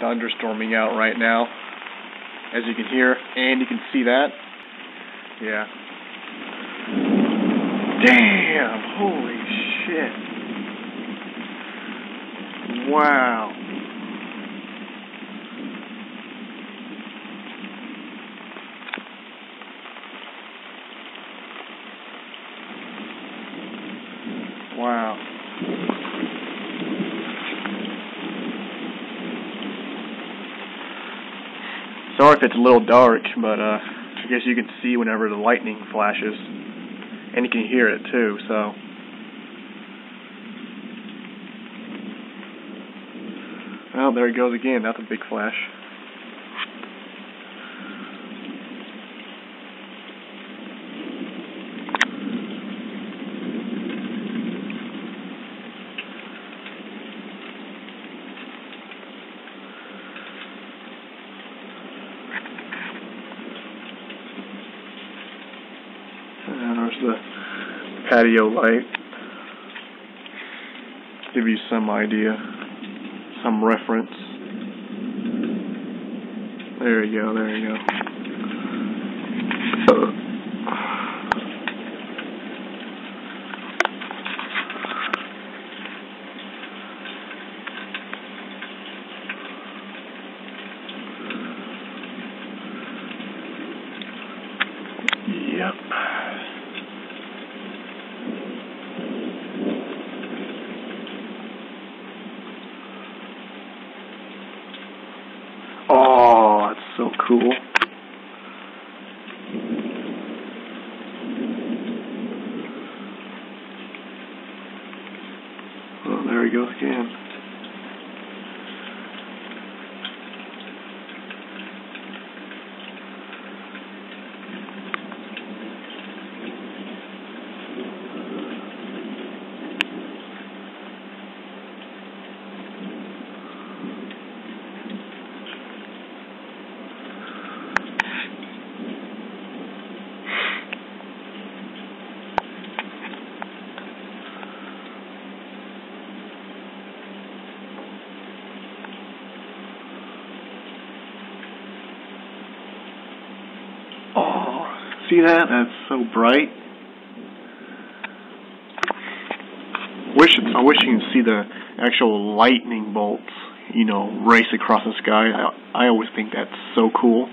thunderstorming out right now, as you can hear, and you can see that. Yeah. Damn! Holy shit. Wow. Wow. Sorry if it's a little dark, but I guess you can see whenever the lightning flashes. And you can hear it too, so. Well, there it goes again. That's a big flash. There's the patio light. Give you some idea, some reference. There you go, there you go. Yep. Oh, that's so cool. Oh, there he goes again. Oh, see that? That's so bright. I wish you could see the actual lightning bolts, race across the sky. I always think that's so cool.